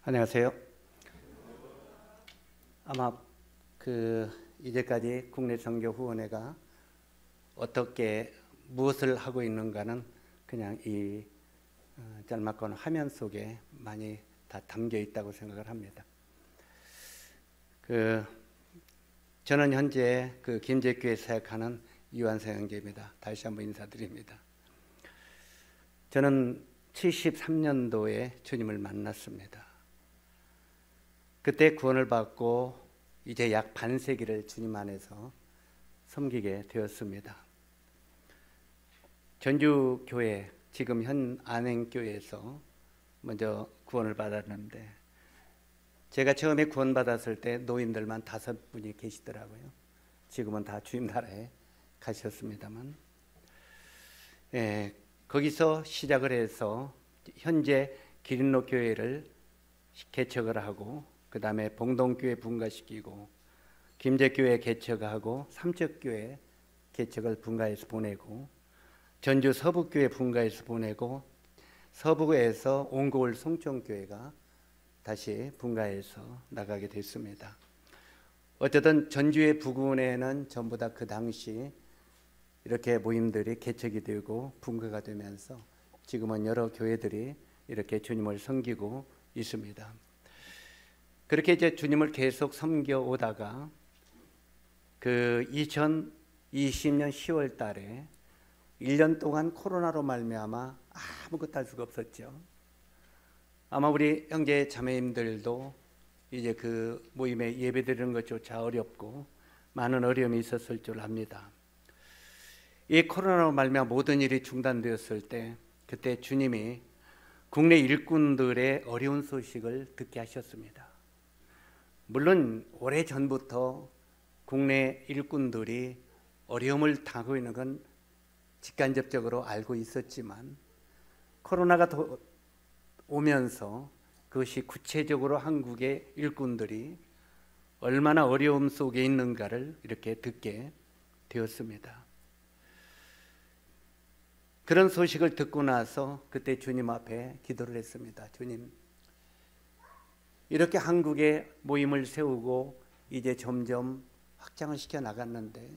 안녕하세요. 아마 이제까지 국내 선교 후원회가 어떻게 무엇을 하고 있는가는 그냥 이 짤막한 화면 속에 많이 다 담겨 있다고 생각을 합니다. 저는 현재 김제교회 사역하는 이완성 형제입니다. 다시 한번 인사드립니다. 저는 73년도에 주님을 만났습니다. 그때 구원을 받고 이제 약 반세기를 주님 안에서 섬기게 되었습니다. 전주교회, 지금 현 안행교회에서 먼저 구원을 받았는데, 제가 처음에 구원받았을 때 노인들만 5분이 계시더라고요. 지금은 다 주님 나라에 가셨습니다만, 거기서 시작을 해서 현재 기린로 교회를 개척을 하고, 그 다음에 봉동교회 분가시키고, 김제교회 개척하고, 삼척교회 개척을 분가해서 보내고, 전주 서북교회 분가해서 보내고, 서북에서 온고을 송천교회가 다시 분가해서 나가게 됐습니다. 어쨌든 전주의 부근에는 전부 다 그 당시 이렇게 모임들이 개척이 되고 분가가 되면서 지금은 여러 교회들이 이렇게 주님을 섬기고 있습니다. 그렇게 이제 주님을 계속 섬겨 오다가 2020년 10월 달에 1년 동안 코로나로 말미암아 아무것도 할 수가 없었죠. 아마 우리 형제 자매님들도 이제 그 모임에 예배드리는 것조차 어렵고 많은 어려움이 있었을 줄 압니다. 이 코로나로 말미암아 모든 일이 중단되었을 때, 그때 주님이 국내 일꾼들의 어려운 소식을 듣게 하셨습니다. 물론 오래전부터 국내 일꾼들이 어려움을 당하고 있는 건 직간접적으로 알고 있었지만, 코로나가 오면서 그것이 구체적으로 한국의 일꾼들이 얼마나 어려움 속에 있는가를 이렇게 듣게 되었습니다. 그런 소식을 듣고 나서 그때 주님 앞에 기도를 했습니다. 주님, 이렇게 한국에 모임을 세우고 이제 점점 확장을 시켜 나갔는데,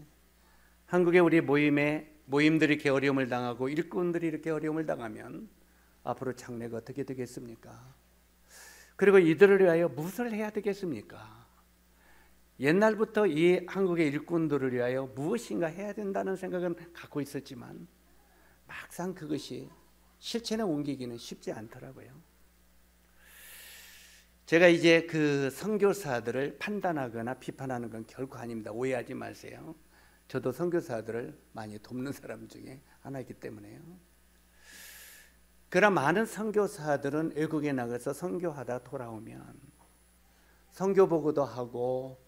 한국의 우리 모임들이 이렇게 어려움을 당하고 일꾼들이 이렇게 어려움을 당하면 앞으로 장래가 어떻게 되겠습니까? 그리고 이들을 위하여 무엇을 해야 되겠습니까? 옛날부터 이 한국의 일꾼들을 위하여 무엇인가 해야 된다는 생각은 갖고 있었지만 막상 그것이 실천에 옮기기는 쉽지 않더라고요. 제가 이제 그 선교사들을 판단하거나 비판하는 건 결코 아닙니다. 오해하지 마세요. 저도 선교사들을 많이 돕는 사람 중에 하나이기 때문에요. 그러나 많은 선교사들은 외국에 나가서 선교하다 돌아오면 선교 보고도 하고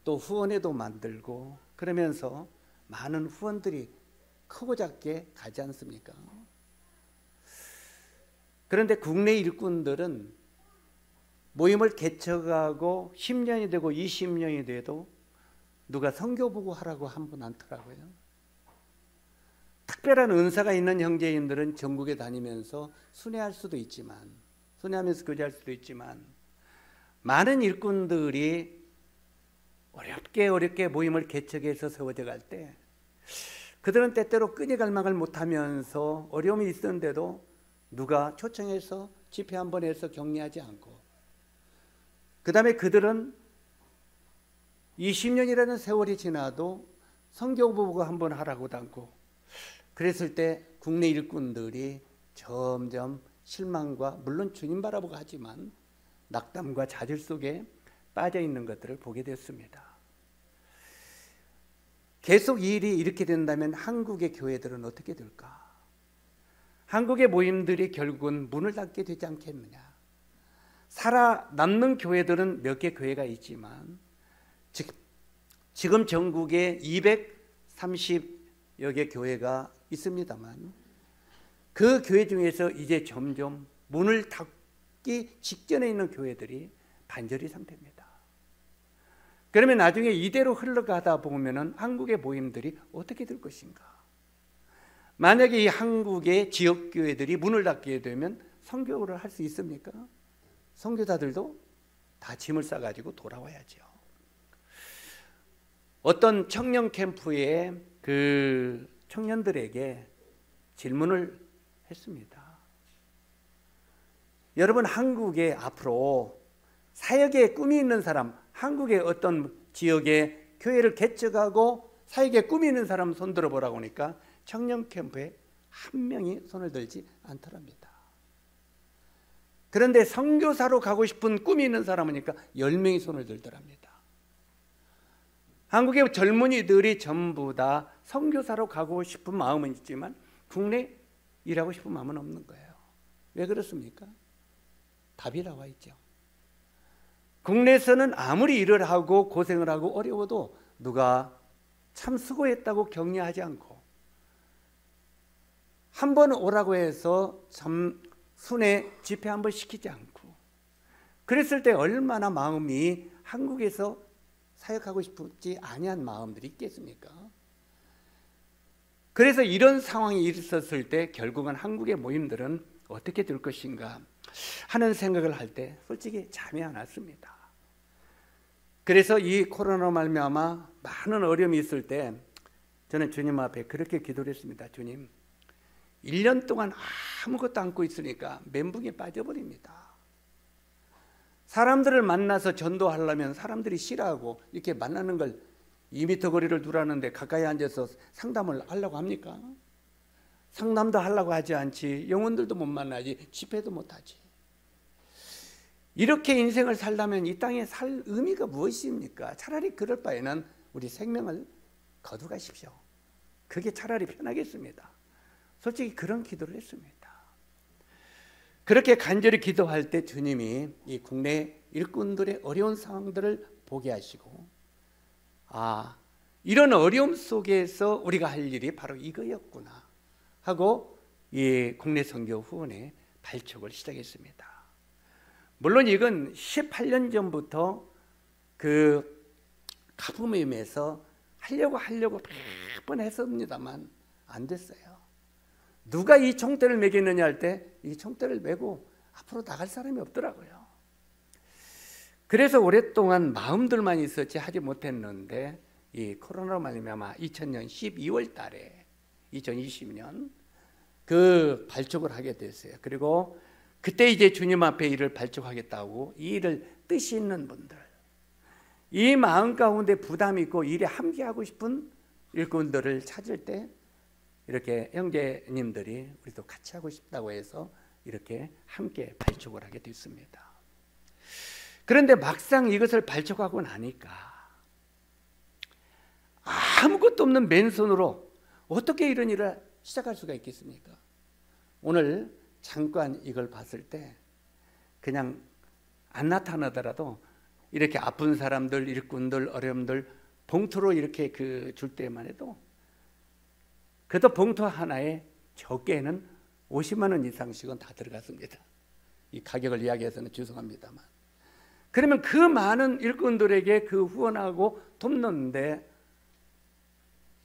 또 후원회도 만들고 그러면서 많은 후원들이 크고 작게 가지 않습니까? 그런데 국내 일꾼들은 모임을 개척하고 10년이 되고 20년이 돼도 누가 선교 보고 하라고 한 분 않더라고요. 특별한 은사가 있는 형제인들은 전국에 다니면서 순회할 수도 있지만, 순회하면서 교제할 수도 있지만, 많은 일꾼들이 어렵게 모임을 개척해서 세워져 갈 때 그들은 때때로 끈이갈망을 못하면서 어려움이 있었는데도 누가 초청해서 집회 한번 해서 격려하지 않고, 그 다음에 그들은 20년이라는 세월이 지나도 선교 보고 한번 하라고도 않고, 그랬을 때 국내 일꾼들이 점점 실망과, 물론 주님 바라보고 하지만 낙담과 좌절 속에 빠져 있는 것들을 보게 됐습니다. 계속 이 일이 이렇게 된다면 한국의 교회들은 어떻게 될까? 한국의 모임들이 결국은 문을 닫게 되지 않겠느냐? 살아남는 교회들은 몇 개 교회가 있지만 지금 전국에 230여 개 교회가 있습니다만 그 교회 중에서 이제 점점 문을 닫기 직전에 있는 교회들이 반절이 상태입니다. 그러면 나중에 이대로 흘러가다 보면은 한국의 모임들이 어떻게 될 것인가? 만약에 이 한국의 지역교회들이 문을 닫게 되면 선교를 할 수 있습니까? 선교사들도 다 짐을 싸가지고 돌아와야죠. 어떤 청년 캠프에 그 청년들에게 질문을 했습니다. 여러분, 한국에 앞으로 사역에 꿈이 있는 사람, 한국의 어떤 지역에 교회를 개척하고 사역에 꿈이 있는 사람 손들어 보라고 하니까 청년 캠프에 한 명이 손을 들지 않더랍니다. 그런데 선교사로 가고 싶은 꿈이 있는 사람이니까 10명이 손을 들더랍니다. 한국의 젊은이들이 전부 다 선교사로 가고 싶은 마음은 있지만 국내 일하고 싶은 마음은 없는 거예요. 왜 그렇습니까? 답이 나와 있죠. 국내에서는 아무리 일을 하고 고생을 하고 어려워도 누가 참 수고했다고 격려하지 않고 한 번 오라고 해서 참 순회 집회 한 번 시키지 않고 그랬을 때 얼마나 마음이 한국에서 사역하고 싶지 아니한 마음들이 있겠습니까? 그래서 이런 상황이 있었을 때 결국은 한국의 모임들은 어떻게 될 것인가 하는 생각을 할 때 솔직히 잠이 안 왔습니다. 그래서 이 코로나 말미암아 많은 어려움이 있을 때 저는 주님 앞에 그렇게 기도를 했습니다. 주님, 1년 동안 아무것도 안고 있으니까 멘붕에 빠져버립니다. 사람들을 만나서 전도하려면 사람들이 싫어하고 이렇게 만나는 걸 2m 거리를 두라는데 가까이 앉아서 상담을 하려고 합니까? 상담도 하려고 하지 않지. 영혼들도 못 만나지. 집회도 못 하지. 이렇게 인생을 살려면 이 땅에 살 의미가 무엇입니까? 차라리 그럴 바에는 우리 생명을 거두가십시오. 그게 차라리 편하겠습니다. 솔직히 그런 기도를 했습니다. 그렇게 간절히 기도할 때 주님이 이 국내 일꾼들의 어려운 상황들을 보게 하시고 이런 어려움 속에서 우리가 할 일이 바로 이거였구나 하고 이 국내 선교 후원의 발족을 시작했습니다. 물론 이건 18년 전부터 그 가부모임에서 하려고 몇 번 했습니다만 안 됐어요. 누가 이 총대를 매겠느냐 할 때 이 총대를 메고 앞으로 나갈 사람이 없더라고요. 그래서 오랫동안 마음들만 있었지 하지 못했는데 이 코로나로 말미암아 2000년 12월 달에 2020년 그 발족을 하게 됐어요. 그리고 그때 이제 주님 앞에 일을 발족하겠다고 이 일을 뜻이 있는 분들, 이 마음 가운데 부담이 있고 일에 함께하고 싶은 일꾼들을 찾을 때 이렇게 형제님들이 우리도 같이 하고 싶다고 해서 이렇게 함께 발족을 하게 됐습니다. 그런데 막상 이것을 발족하고 나니까 아무것도 없는 맨손으로 어떻게 이런 일을 시작할 수가 있겠습니까? 오늘 잠깐 이걸 봤을 때 그냥 안 나타나더라도 이렇게 아픈 사람들, 일꾼들, 어려움들 봉투로 이렇게 줄 때만 해도 그래도 봉투 하나에 적게는 50만 원 이상씩은 다 들어갔습니다. 이 가격을 이야기해서는 죄송합니다만. 그러면 그 많은 일꾼들에게 그 후원하고 돕는데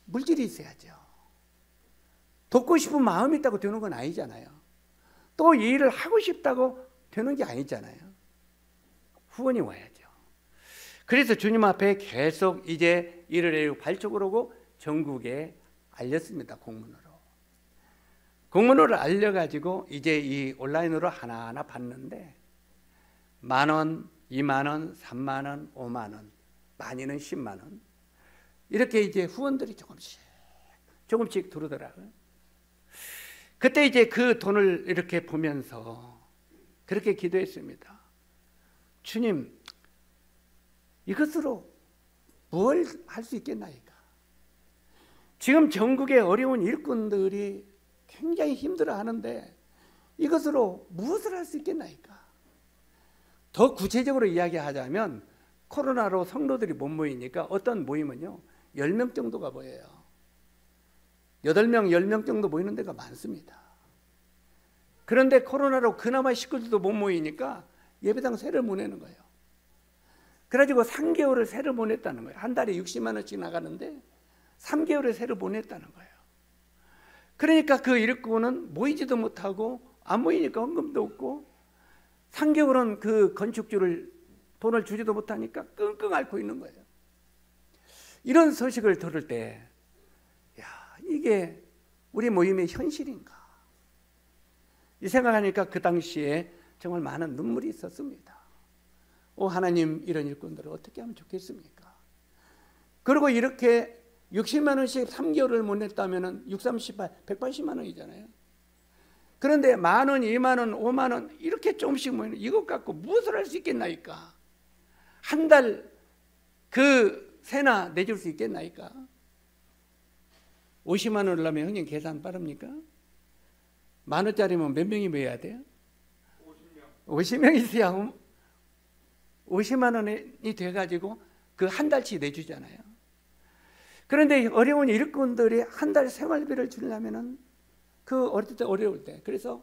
물질이 있어야죠. 돕고 싶은 마음이 있다고 되는 건 아니잖아요. 또 이 일을 하고 싶다고 되는 게 아니잖아요. 후원이 와야죠. 그래서 주님 앞에 계속 이제 일을 해고 발족을 하고 전국에 알렸습니다. 공문으로 알려가지고 이제 이 온라인으로 하나하나 받는데 10,000원, 20,000원, 30,000원, 50,000원, 많이는 100,000원 이렇게 이제 후원들이 조금씩 들어오더라고요. 그때 이제 그 돈을 이렇게 보면서 그렇게 기도했습니다. 주님, 이것으로 뭘 할 수 있겠나이까? 지금 전국의 어려운 일꾼들이 굉장히 힘들어하는데 이것으로 무엇을 할 수 있겠나이까? 더 구체적으로 이야기하자면 코로나로 성도들이 못 모이니까 어떤 모임은요 10명 정도가 모여요. 8명, 10명 정도 모이는 데가 많습니다. 그런데 코로나로 그나마 식구들도 못 모이니까 예배당 세를 못 내는 거예요. 그래가지고 3개월을 세를 못 냈다는 거예요. 한 달에 60만 원씩 나가는데 3개월에 세를 못 냈다는 거예요. 그러니까 그 일꾼은 모이지도 못하고 안 모이니까 헌금도 없고 3개월은 그 건축주를 돈을 주지도 못하니까 끙끙 앓고 있는 거예요. 이런 소식을 들을 때, 야, 이게 우리 모임의 현실인가? 이 생각하니까 그 당시에 정말 많은 눈물이 있었습니다. 하나님, 이런 일꾼들을 어떻게 하면 좋겠습니까? 그리고 이렇게 60만 원씩 3개월을 못 냈다면 6, 38, 180만 원이잖아요. 그런데 만 원, 2만 원, 5만 원 이렇게 조금씩 모이는 이것 갖고 무엇을 할 수 있겠나이까? 한 달 그 세나 내줄 수 있겠나이까? 50만 원을 하면 형님 계산 빠릅니까? 만 원짜리면 몇 명이 모여야 돼요? 50명 있어야 50만 원이 돼가지고 그 한 달치 내주잖아요. 그런데 어려운 일꾼들이 한 달 생활비를 주려면은 그 어릴 때 어려울 때, 그래서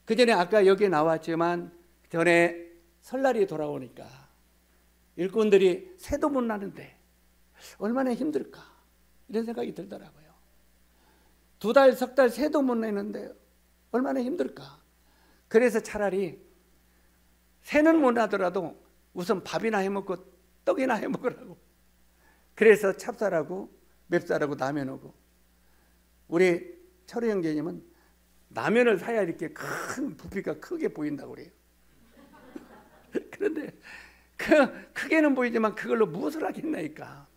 그 전에 아까 여기 나왔지만 전에 설날이 돌아오니까 일꾼들이 새도 못 나는데 얼마나 힘들까 이런 생각이 들더라고요. 2달, 석 달 새도 못 내는데 얼마나 힘들까. 그래서 차라리 새는 못 나더라도 우선 밥이나 해먹고 떡이나 해먹으라고. 그래서 찹쌀하고 맵쌀하고 라면하고. 우리 철우 형제님은 라면을 사야 이렇게 큰 부피가 크게 보인다고 그래요. 그런데 크게는 보이지만 그걸로 무엇을 하겠나이까.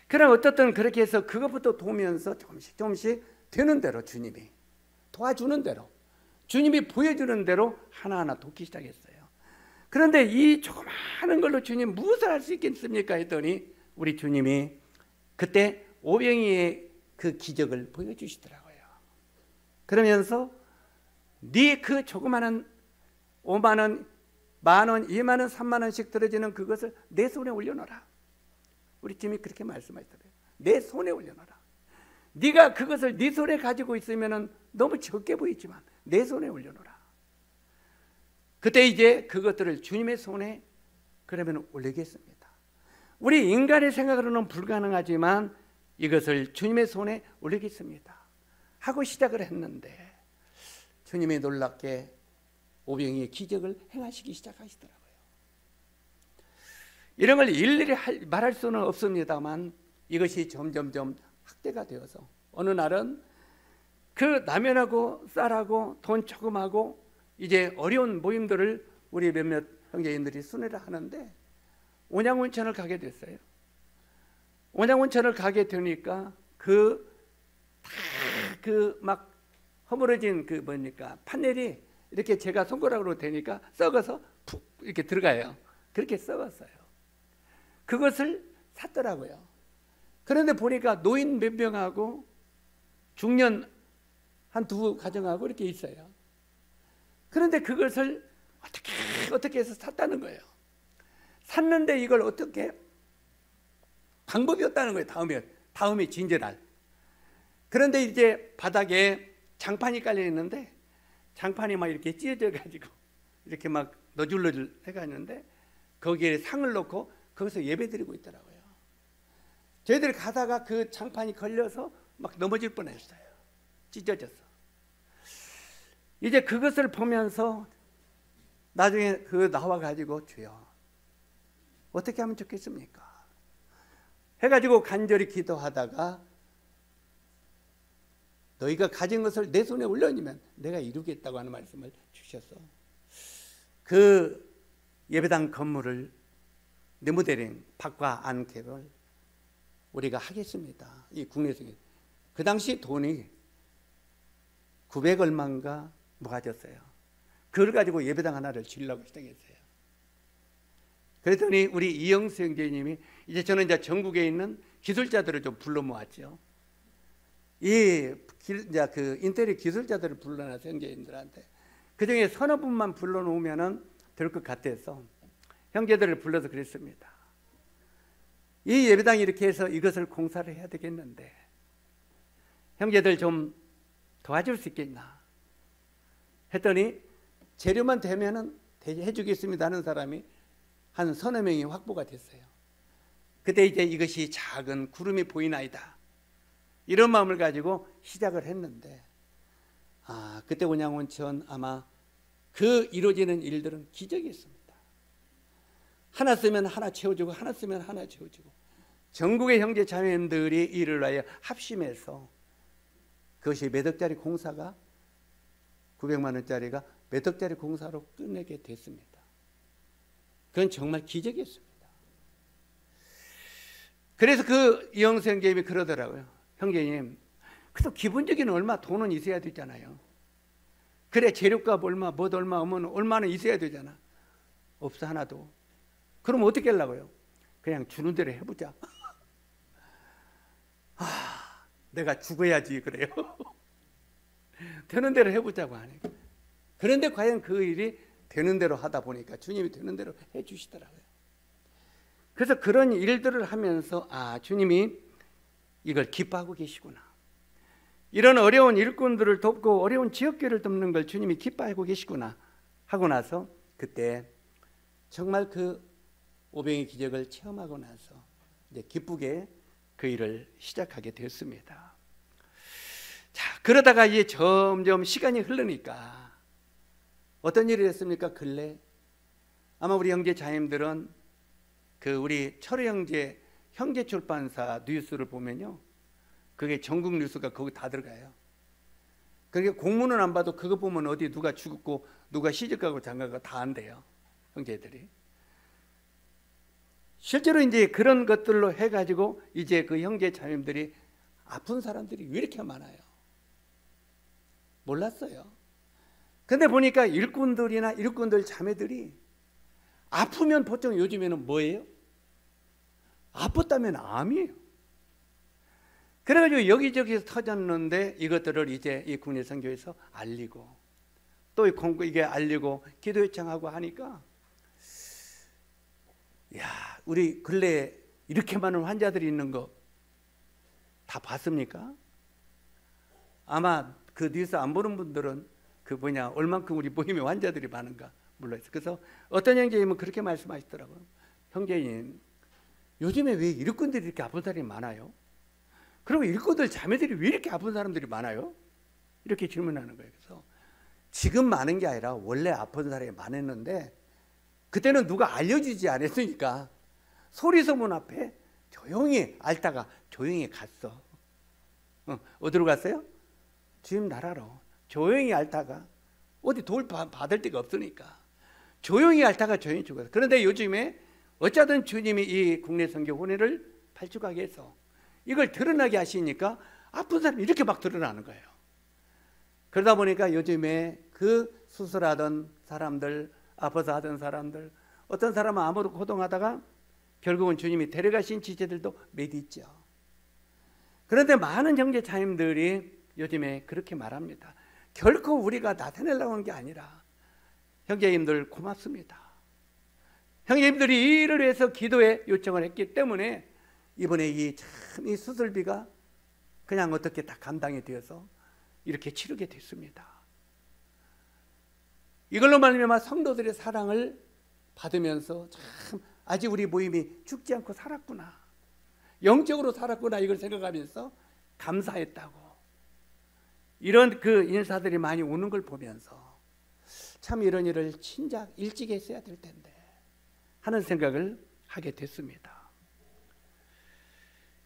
그럼 어떻든 그렇게 해서 그것부터 도우면서 조금씩 되는 대로 주님이 도와주는 대로 주님이 보여주는 대로 하나하나 돕기 시작했어요. 그런데 이 조그마한 걸로 주님 무엇을 할 수 있겠습니까 했더니 우리 주님이 그때 오병이의 그 기적을 보여주시더라고요. 그러면서 네 그 조그마한 5만 원, 만 원, 2만 원, 3만 원씩 들어지는 그것을 내 손에 올려놓아라. 우리 주님이 그렇게 말씀하시더래요. 내 손에 올려놓아라. 네가 그것을 네 손에 가지고 있으면 너무 적게 보이지만 내 손에 올려놓아라. 그때 이제 그것들을 주님의 손에 그러면 올리겠습니다. 우리 인간의 생각으로는 불가능하지만 이것을 주님의 손에 올리겠습니다 하고 시작을 했는데 주님이 놀랍게 오병이의 기적을 행하시기 시작하시더라고요. 이런 걸 일일이 말할 수는 없습니다만 이것이 점점점 확대가 되어서 어느 날은 그 라면하고 쌀하고 돈 조금하고 이제 어려운 모임들을 우리 몇몇 형제인들이 순회를 하는데 온양온천을 가게 됐어요. 온양온천을 가게 되니까 막 허물어진 그 뭡니까 판넬이 이렇게 제가 손가락으로 대니까 썩어서 푹 이렇게 들어가요. 그렇게 썩었어요. 그것을 샀더라고요. 그런데 보니까 노인 몇 명하고 중년 한 2 가정하고 이렇게 있어요. 그런데 그것을 어떻게 해서 샀다는 거예요. 샀는데 이걸 어떻게 방법이 없다는 거예요. 다음에 진절할. 그런데 이제 바닥에 장판이 깔려 있는데 장판이 막 이렇게 찢어져 가지고 이렇게 막 너줄너줄 해가는데 거기에 상을 놓고 거기서 예배 드리고 있더라고요. 저희들이 가다가 그 장판이 걸려서 막 넘어질 뻔했어요. 찢어져서. 이제 그것을 보면서 나중에 나와 가지고 주여 어떻게 하면 좋겠습니까? 해가지고 간절히 기도하다가 너희가 가진 것을 내 손에 올려주면 내가 이루겠다고 하는 말씀을 주셔서 그 예배당 건물을 네모데랭 밖과 안개를 우리가 하겠습니다. 이 국내에서 그 당시 돈이 900 얼마인가 모아졌어요. 그걸 가지고 예배당 하나를 지으려고 시작했어요. 그랬더니 우리 이영수 형제님이 이제 저는 이제 전국에 있는 기술자들을 좀 불러 모았죠. 그 인테리어 기술자들을 불러놔서 형제님들한테 그 중에 서너 분만 불러놓으면 될 것 같아서 형제들을 불러서 그랬습니다. 이 예배당이 이렇게 해서 이것을 공사를 해야 되겠는데 형제들 좀 도와줄 수 있겠나 했더니 재료만 되면은 해주겠습니다 하는 사람이 한 서너 명이 확보가 됐어요. 그때 이제 이것이 작은 구름이 보이나이다 이런 마음을 가지고 시작을 했는데 그때 온양온천 아마 그 이루어지는 일들은 기적이었습니다. 하나 쓰면 하나 채워주고 하나 쓰면 하나 채워주고 전국의 형제 자매님들이 이를 위하여 합심해서 그것이 몇 억짜리 공사가 900만 원짜리가 몇 억짜리 공사로 끝내게 됐습니다. 그건 정말 기적이었습니다. 그래서 그 이영수 형제님이 그러더라고요. 형제님, 그래도 기본적인 얼마 돈은 있어야 되잖아요. 그래 재료값 얼마, 뭐 얼마 하면 얼마는 있어야 되잖아. 없어 하나도. 그럼 어떻게 하려고요? 그냥 주는 대로 해보자. 내가 죽어야지 그래요. 되는 대로 해보자고 하네. 그런데 과연 그 일이 되는 대로 하다 보니까 주님이 되는 대로 해주시더라고요. 그래서 그런 일들을 하면서 주님이 이걸 기뻐하고 계시구나. 이런 어려운 일꾼들을 돕고 어려운 지역교회를 돕는 걸 주님이 기뻐하고 계시구나 하고 나서 그때 정말 그 오병의 기적을 체험하고 나서 이제 기쁘게 그 일을 시작하게 됐습니다. 자, 그러다가 이제 점점 시간이 흐르니까 어떤 일이 됐습니까? 근래 아마 우리 형제 자님들은 그 우리 철우 형제 형제출판사 뉴스를 보면요, 그게 전국 뉴스가 거기 다 들어가요. 그러니까 공문은 안 봐도 그거 보면 어디 누가 죽었고 누가 시집가고 장가가고 다 안돼요, 형제들이. 실제로 이제 그런 것들로 해가지고 이제 그 형제 자매들이 아픈 사람들이 왜 이렇게 많아요? 몰랐어요. 근데 보니까 일꾼들이나 일꾼들 자매들이 아프면 보통 요즘에는 뭐예요? 아팠다면 암이에요. 그래가지고 여기저기서 터졌는데 이것들을 이제 이 국내 선교에서 알리고 또 이게 알리고 기도 요청하고 하니까 야, 우리 근래에 이렇게 많은 환자들이 있는 거 다 봤습니까? 아마 그 뉴스 안 보는 분들은 그 얼만큼 우리 모임에 환자들이 많은가 몰라요. 그래서 어떤 형제님은 그렇게 말씀하시더라고요. 형제님, 요즘에 왜 일꾼들이 이렇게 아픈 사람이 많아요? 그리고 일꾼들 자매들이 왜 이렇게 아픈 사람들이 많아요? 이렇게 질문하는 거예요. 그래서 지금 많은 게 아니라 원래 아픈 사람이 많았는데 그때는 누가 알려주지 않았으니까 소리소문 앞에 조용히 앓다가 조용히 갔어. 어디로 갔어요? 주님 나라로. 조용히 앓다가 어디 돌 받을 데가 없으니까 조용히 앓다가 조용히 죽었어. 그런데 요즘에 어쩌든 주님이 이 국내 선교 혼회를 발족하게 해서 이걸 드러나게 하시니까 아픈 사람이 이렇게 막 드러나는 거예요. 그러다 보니까 요즘에 그 수술하던 사람들, 아파서 하던 사람들, 어떤 사람은 암으로 고통하다가 결국은 주님이 데려가신 지체들도 몇 있죠. 그런데 많은 형제 자님들이 요즘에 그렇게 말합니다. 결코 우리가 나타내려고 한 게 아니라 형제님들 고맙습니다. 형제님들이 이 일을 위해서 기도에 요청을 했기 때문에 이번에 이 수술비가 그냥 어떻게 다 감당이 되어서 이렇게 치르게 됐습니다. 이걸로 말미암아 성도들의 사랑을 받으면서 참 아직 우리 모임이 죽지 않고 살았구나, 영적으로 살았구나, 이걸 생각하면서 감사했다고 이런 그 인사들이 많이 오는 걸 보면서 참 이런 일을 진작 일찍 했어야 될 텐데 하는 생각을 하게 됐습니다.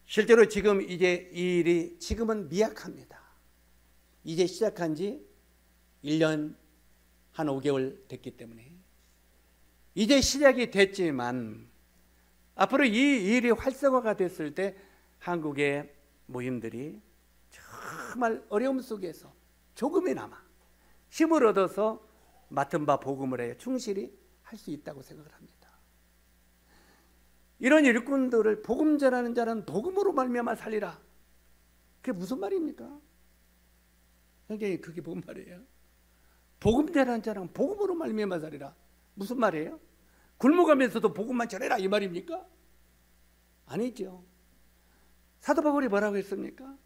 실제로 지금 이제 이 일이 지금은 미약합니다. 이제 시작한 지 1년 한 5개월 됐기 때문에 이제 시작이 됐지만 앞으로 이 일이 활성화가 됐을 때 한국의 모임들이 정말 어려움 속에서 조금이나마 힘을 얻어서 맡은 바 복음을 해 충실히 할 수 있다고 생각을 합니다. 이런 일꾼들을 복음 전하는 자는 복음으로 말미암아 살리라. 그게 무슨 말입니까? 형제님, 그게 뭔 말이에요? 복음 전하는 자는 복음으로 말미암아 살리라. 무슨 말이에요? 굶어가면서도 복음만 전해라 이 말입니까? 아니죠. 사도 바울이 뭐라고 했습니까?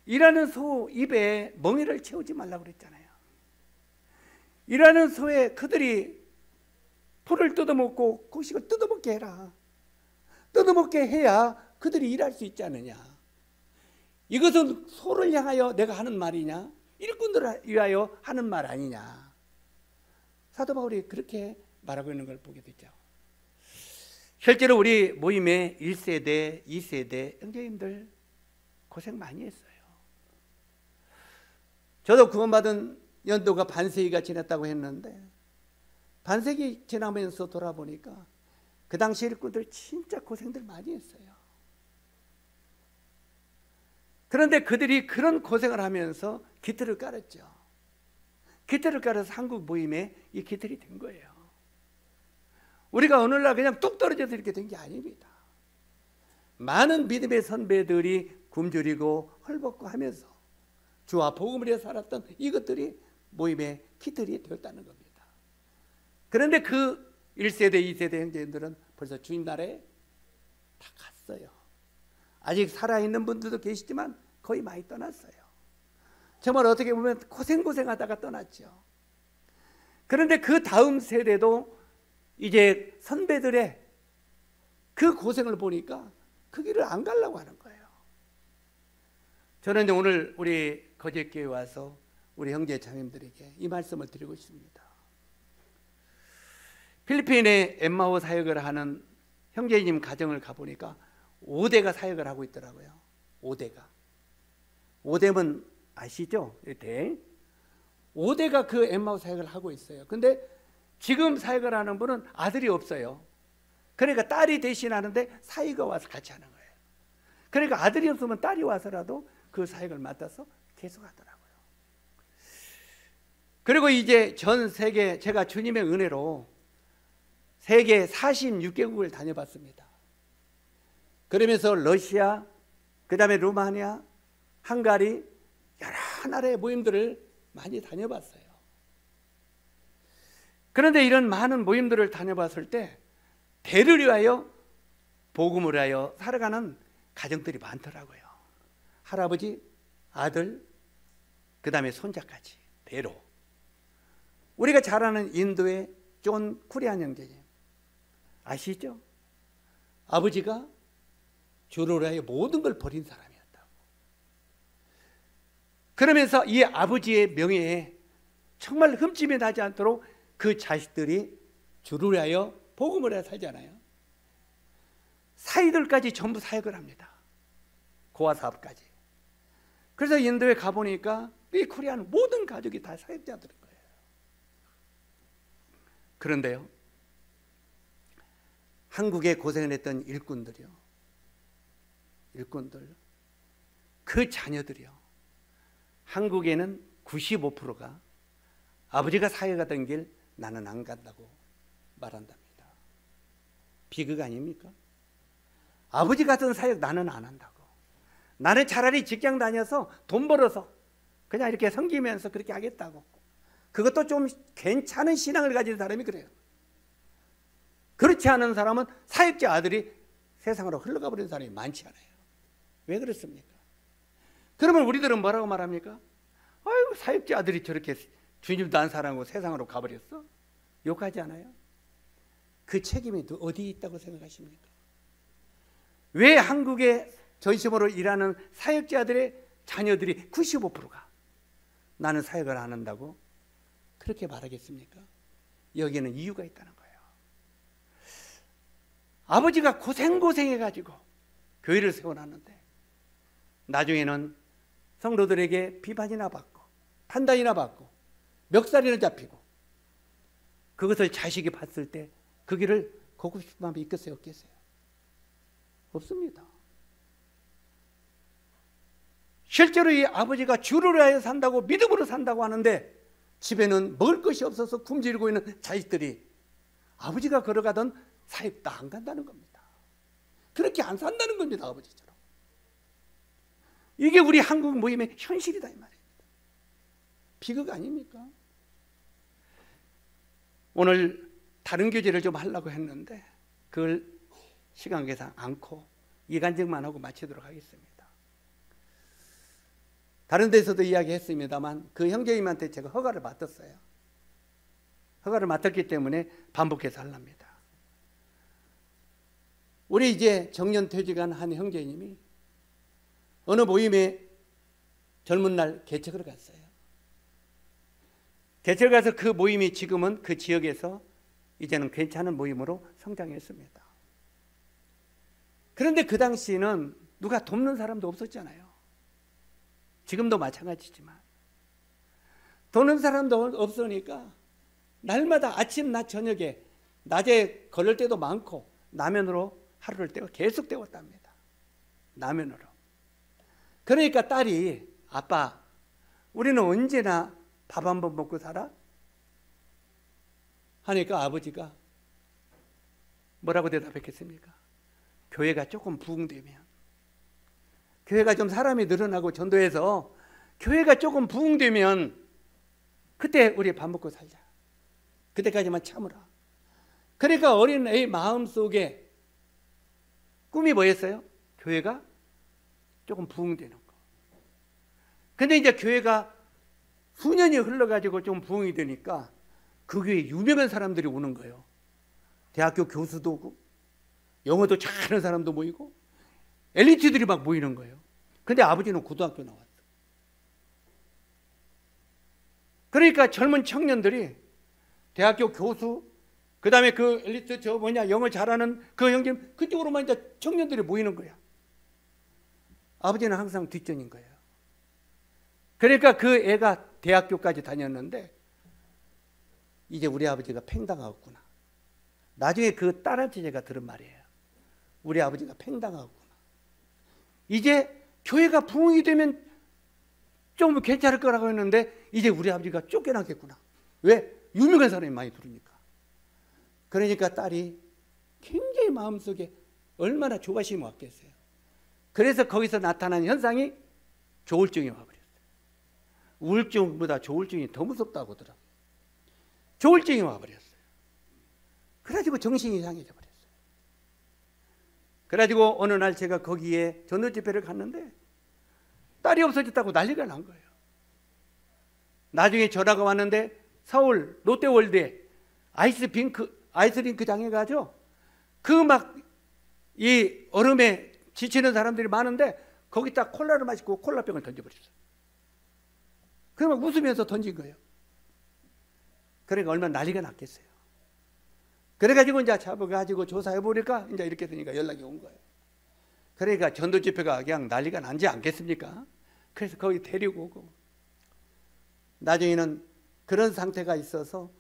일하는 소 입에 멍에를 채우지 말라고 그랬잖아요. 일하는 소에 그들이 풀을 뜯어먹고 곡식을 뜯어먹게 해라. 뜯어먹게 해야 그들이 일할 수 있지 않느냐. 이것은 소를 향하여 내가 하는 말이냐, 일꾼들을 위하여 하는 말 아니냐. 사도 바울이 그렇게 말하고 있는 걸 보게 되죠. 실제로 우리 모임의 1세대, 2세대 형제님들 고생 많이 했어요. 저도 구원받은 연도가 반세기가 지났다고 했는데 반세기 지나면서 돌아보니까 그 당시 일꾼들 진짜 고생들 많이 했어요. 그런데 그들이 그런 고생을 하면서 기틀을 깔았죠. 기틀을 깔아서 한국 모임에 이 기틀이 된 거예요. 우리가 오늘날 그냥 뚝 떨어져서 이렇게 된 게 아닙니다. 많은 믿음의 선배들이 굶주리고 헐벗고 하면서 주와 복음을 위해 살았던 이것들이 모임의 기틀이 되었다는 겁니다. 그런데 그 1세대, 2세대 형제들은 벌써 주님 나라에 다 갔어요. 아직 살아있는 분들도 계시지만 거의 많이 떠났어요. 정말 어떻게 보면 고생하다가 떠났죠. 그런데 그 다음 세대도 이제 선배들의 그 고생을 보니까 그 길을 안 가려고 하는 거예요. 저는 이제 오늘 우리 거제교회 와서 우리 형제 자매들에게 이 말씀을 드리고 싶습니다. 필리핀에 엠마오 사역을 하는 형제님 가정을 가보니까 5대가 사역을 하고 있더라고요. 5대면 아시죠? 5대가 그 엠마오 사역을 하고 있어요. 근데 지금 사역을 하는 분은 아들이 없어요. 그러니까 딸이 대신하는데 사위가 와서 같이 하는 거예요. 그러니까 아들이 없으면 딸이 와서라도 그 사역을 맡아서 계속 하더라고요. 그리고 이제 전 세계, 제가 주님의 은혜로 세계 46개국을 다녀봤습니다. 그러면서 러시아, 그 다음에 루마니아, 헝가리 여러 나라의 모임들을 많이 다녀봤어요. 그런데 이런 많은 모임들을 다녀봤을 때 대를 위하여 복음을 위하여 살아가는 가정들이 많더라고요. 할아버지, 아들, 그 다음에 손자까지 대로. 우리가 잘 아는 인도의 존 쿠리안 형제님 아시죠? 아버지가 주를 위하여 모든 걸 버린 사람이었다고. 그러면서 이 아버지의 명예에 정말 흠집이 나지 않도록 그 자식들이 주를 위하여 복음을 위하여 살잖아요. 사이들까지 전부 사역을 합니다. 고아 사업까지. 그래서 인도에 가보니까 이 코리아는 모든 가족이 다 사역자들인 거예요. 그런데요, 한국에 고생을 했던 일꾼들, 그 자녀들이요, 한국에는 95%가 아버지가 사역하던 길 나는 안 간다고 말한답니다. 비극 아닙니까? 아버지 같은 사역 나는 안 한다고. 나는 차라리 직장 다녀서 돈 벌어서 그냥 이렇게 섬기면서 그렇게 하겠다고. 그것도 좀 괜찮은 신앙을 가진 사람이 그래요. 그렇지 않은 사람은 사역자 아들이 세상으로 흘러가 버린 사람이 많지 않아요. 왜 그렇습니까? 그러면 우리들은 뭐라고 말합니까? 아이고, 사역자 아들이 저렇게 주님도 안 사랑하고 세상으로 가버렸어? 욕하지 않아요? 그 책임이 어디 있다고 생각하십니까? 왜 한국의 전심으로 일하는 사역자들의 자녀들이 95%가 나는 사역을 안 한다고 그렇게 말하겠습니까? 여기에는 이유가 있다는 거예요. 아버지가 고생해가지고 교회를 세워놨는데 나중에는 성도들에게 비판이나 받고 판단이나 받고 멱살이나 잡히고 그것을 자식이 봤을 때 그 길을 걷고 싶은 마음이 있겠어요? 없겠어요? 없습니다. 실제로 이 아버지가 주를 위하여 산다고 믿음으로 산다고 하는데 집에는 먹을 것이 없어서 굶주리고 있는 자식들이 아버지가 걸어가던 사역도 안 간다는 겁니다. 그렇게 안 산다는 겁니다. 아버지처럼. 이게 우리 한국 모임의 현실이다 이 말입니다. 비극 아닙니까? 오늘 다른 교제를 좀 하려고 했는데 그걸 시간 계산 않고 이간증만 하고 마치도록 하겠습니다. 다른 데서도 이야기했습니다만 그 형제님한테 제가 허가를 맡았어요. 허가를 맡았기 때문에 반복해서 하랍니다. 우리 이제 정년퇴직한 한 형제님이 어느 모임에 젊은 날 개척을 갔어요. 개척 가서 그 모임이 지금은 그 지역에서 이제는 괜찮은 모임으로 성장했습니다. 그런데 그 당시에는 누가 돕는 사람도 없었잖아요. 지금도 마찬가지지만 돕는 사람도 없으니까 날마다 아침, 낮, 저녁에 낮에 걸을 때도 많고 라면으로 하루를 계속 때웠답니다. 라면으로. 그러니까 딸이 아빠 우리는 언제나 밥 한 번 먹고 살아? 하니까 아버지가 뭐라고 대답했겠습니까? 교회가 조금 부흥되면, 교회가 좀 사람이 늘어나고 전도해서 교회가 조금 부흥되면 그때 우리 밥 먹고 살자. 그때까지만 참으라. 그러니까 어린 애 마음속에 꿈이 뭐였어요? 교회가 조금 부흥되는 거. 근데 이제 교회가 수년이 흘러가지고 좀 부흥이 되니까 그 교회에 유명한 사람들이 오는 거예요. 대학교 교수도 오고 영어도 잘하는 사람도 모이고 엘리트들이 막 모이는 거예요. 근데 아버지는 고등학교 나왔어. 그러니까 젊은 청년들이 대학교 교수, 그 다음에 그 엘리트 영어 잘하는 그 형님 그쪽으로만 이제 청년들이 모이는 거야. 아버지는 항상 뒷전인 거예요. 그러니까 그 애가 대학교까지 다녔는데 이제 우리 아버지가 팽당하겠구나. 나중에 그 딸한테 제가 들은 말이에요. 우리 아버지가 팽당하겠구나. 이제 교회가 부흥이 되면 좀 괜찮을 거라고 했는데 이제 우리 아버지가 쫓겨나겠구나. 왜? 유명한 사람이 많이 부르니까. 그러니까 딸이 굉장히 마음속에 얼마나 조바심이 왔겠어요. 그래서 거기서 나타난 현상이 조울증이 와버렸어요. 우울증보다 조울증이 더 무섭다고 하더라고요. 조울증이 와버렸어요. 그래가지고 정신이 이상해져 버렸어요. 그래가지고 어느 날 제가 거기에 전도 집회를 갔는데 딸이 없어졌다고 난리가 난 거예요. 나중에 전화가 왔는데 서울 롯데월드에 아이스링크 장에 그 막 이 얼음에 지치는 사람들이 많은데 거기다 콜라를 마시고 콜라병을 던져버렸어요. 그러면 웃으면서 던진 거예요. 그러니까 얼마나 난리가 났겠어요. 그래가지고 이제 잡아가지고 조사해보니까 이제 이렇게 되니까 연락이 온 거예요. 그러니까 전도 집회가 그냥 난리가 난지 않겠습니까? 그래서 거기 데리고 오고 나중에는 그런 상태가 있어서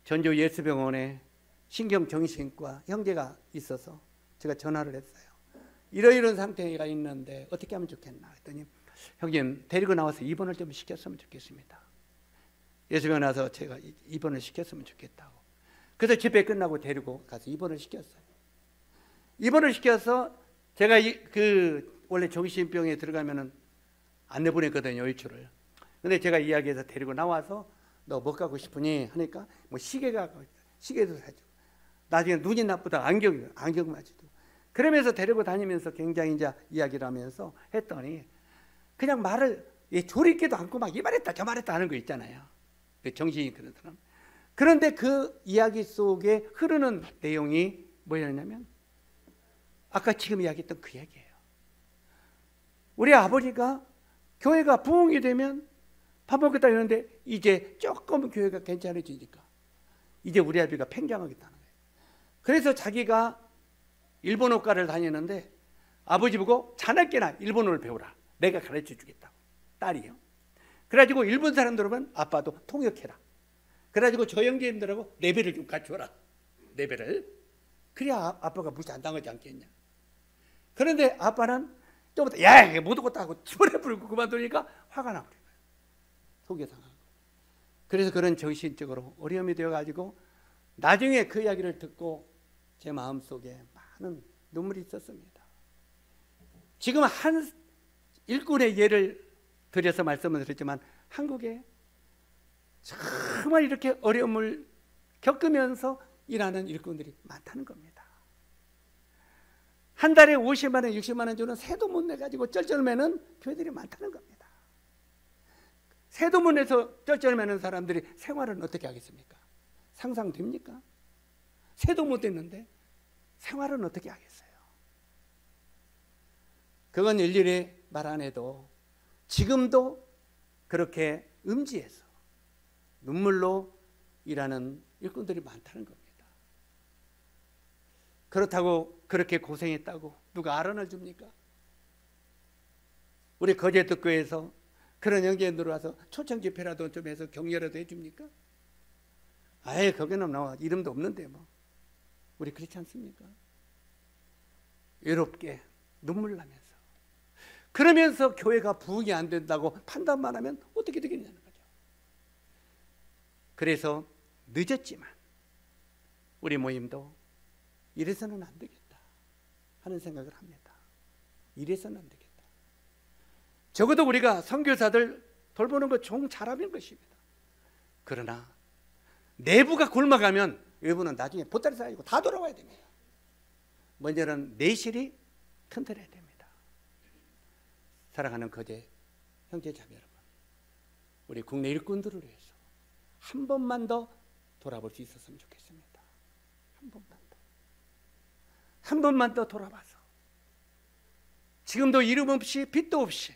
전주 예수병원에 신경정신과 형제가 있어서 제가 전화를 했어요. 이런 상태가 있는데 어떻게 하면 좋겠나 했더니 형님 데리고 나와서 입원을 좀 시켰으면 좋겠습니다. 예수병원에 와서 제가 입원을 시켰으면 좋겠다고. 그래서 집회 끝나고 데리고 가서 입원을 시켰어요. 입원을 시켜서 제가 원래 정신병에 들어가면은 안 내보냈거든요, 일주를. 근데 제가 이야기해서 데리고 나와서 너 뭐 가고 싶으니 하니까 뭐 시계도 사주고 나중에 눈이 나쁘다 안경 맞이도 그러면서 데리고 다니면서 굉장히 이제 이야기를 하면서 했더니 그냥 말을 조리기도 않고 막 이 말했다 저 말했다 하는 거 있잖아요. 정신이 그런 사람. 그런데 그 이야기 속에 흐르는 내용이 뭐였냐면 아까 지금 이야기했던 그 얘기예요. 우리 아버지가 교회가 부흥이 되면 밥 먹겠다 했는데 이제 조금 교회가 괜찮아지니까 이제 우리 아버지가 팽장하겠다는 거예요. 그래서 자기가 일본어과를 다니는데 아버지 보고 자네께나 일본어를 배우라. 내가 가르쳐 주겠다고. 딸이요. 그래가지고 일본 사람들은 아빠도 통역해라. 그래가지고 저 형제님들하고 레벨을 좀 갖춰라. 레벨을. 그래야 아빠가 무시 안 당하지 않겠냐. 그런데 아빠는 좀부터 야 못 오겠다 하고 집어내 부르고 그만두니까 화가 나버린 거예요. 속이 상하고. 그래서 그런 정신적으로 어려움이 되어가지고 나중에 그 이야기를 듣고 제 마음속에 많은 눈물이 있었습니다. 지금 한 일꾼의 예를 들여서 말씀을 드렸지만 한국에 정말 이렇게 어려움을 겪으면서 일하는 일꾼들이 많다는 겁니다. 한 달에 50만 원, 60만 원 주는 세도 못 내가지고 쩔쩔매는 교회들이 많다는 겁니다. 세도 못 내서 쩔쩔매는 사람들이 생활은 어떻게 하겠습니까? 상상됩니까? 세도 못 냈는데 생활은 어떻게 하겠어요? 그건 일일이 말 안 해도 지금도 그렇게 음지에서 눈물로 일하는 일꾼들이 많다는 겁니다. 그렇다고 그렇게 고생했다고 누가 아련을 줍니까? 우리 거제특교에서 그런 형제에 들어와서 초청 집회라도 좀 해서 격려라도 해줍니까? 아예 거기는 나와 이름도 없는데 뭐 우리 그렇지 않습니까? 외롭게 눈물 나면서 그러면서 교회가 부흥이 안 된다고 판단만 하면 어떻게 되겠냐는 거죠. 그래서 늦었지만 우리 모임도 이래서는 안 되겠다 하는 생각을 합니다. 이래서는 안 되겠다. 적어도 우리가 선교사들 돌보는 거 좀 잘하는 것입니다. 그러나 내부가 굶어가면 외부는 나중에 보따리 쌓이고 다 돌아와야 됩니다. 먼저는 내실이 튼튼해야 됩니다. 사랑하는 거제 형제자매 여러분, 우리 국내 일꾼들을 위해서 한 번만 더 돌아볼 수 있었으면 좋겠습니다. 한 번만 더. 한 번만 더 돌아봐서 지금도 이름 없이 빚도 없이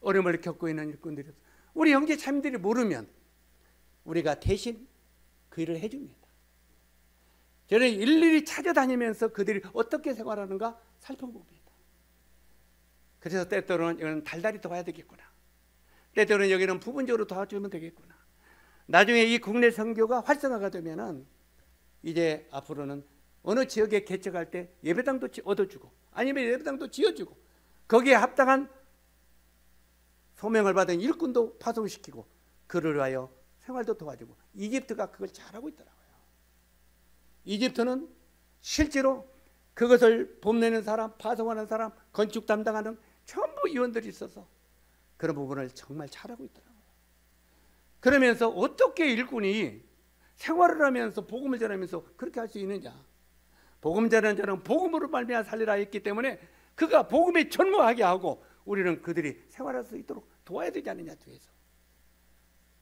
어려움을 겪고 있는 일꾼들이 우리 형제 자매들이 모르면 우리가 대신 그 일을 해줍니다. 저는 일일이 찾아다니면서 그들이 어떻게 생활하는가 살펴봅니다. 그래서 때때로는 이건 달달이 도와야 되겠구나, 때때로는 여기는 부분적으로 도와주면 되겠구나. 나중에 이 국내 선교가 활성화가 되면은 이제 앞으로는 어느 지역에 개척할 때 예배당도 얻어주고 아니면 예배당도 지어주고 거기에 합당한 소명을 받은 일꾼도 파송시키고 그를 위하여 생활도 도와주고 이집트가 그걸 잘하고 있더라고요. 이집트는 실제로 그것을 봄내는 사람, 파송하는 사람, 건축 담당하는 전부 위원들이 있어서 그런 부분을 정말 잘하고 있더라고요. 그러면서 어떻게 일꾼이 생활을 하면서 복음을 전하면서 그렇게 할 수 있느냐? 복음 전하는 자는 복음으로 말미암아 살리라 했기 때문에 그가 복음에 전무하게 하고 우리는 그들이 생활할 수 있도록 도와야 되지 않느냐 뒤에서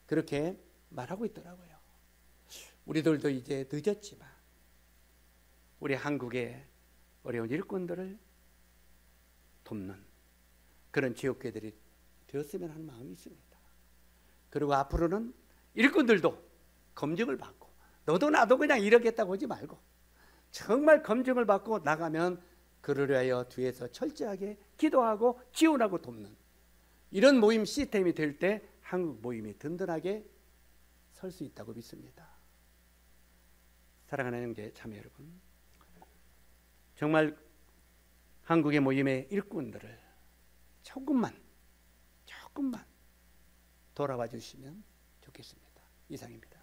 그렇게 말하고 있더라고요. 우리들도 이제 늦었지만 우리 한국의 어려운 일꾼들을 돕는 그런 지역교회들이 되었으면 하는 마음이 있습니다. 그리고 앞으로는 일꾼들도 검증을 받고 너도 나도 그냥 이러겠다고 하지 말고 정말 검증을 받고 나가면 그를 위하여 뒤에서 철저하게 기도하고 지원하고 돕는 이런 모임 시스템이 될 때 한국 모임이 든든하게 설 수 있다고 믿습니다. 사랑하는 형제 자매 여러분, 정말 한국의 모임의 일꾼들을 조금만 돌아봐 주시면 좋겠습니다. 이상입니다.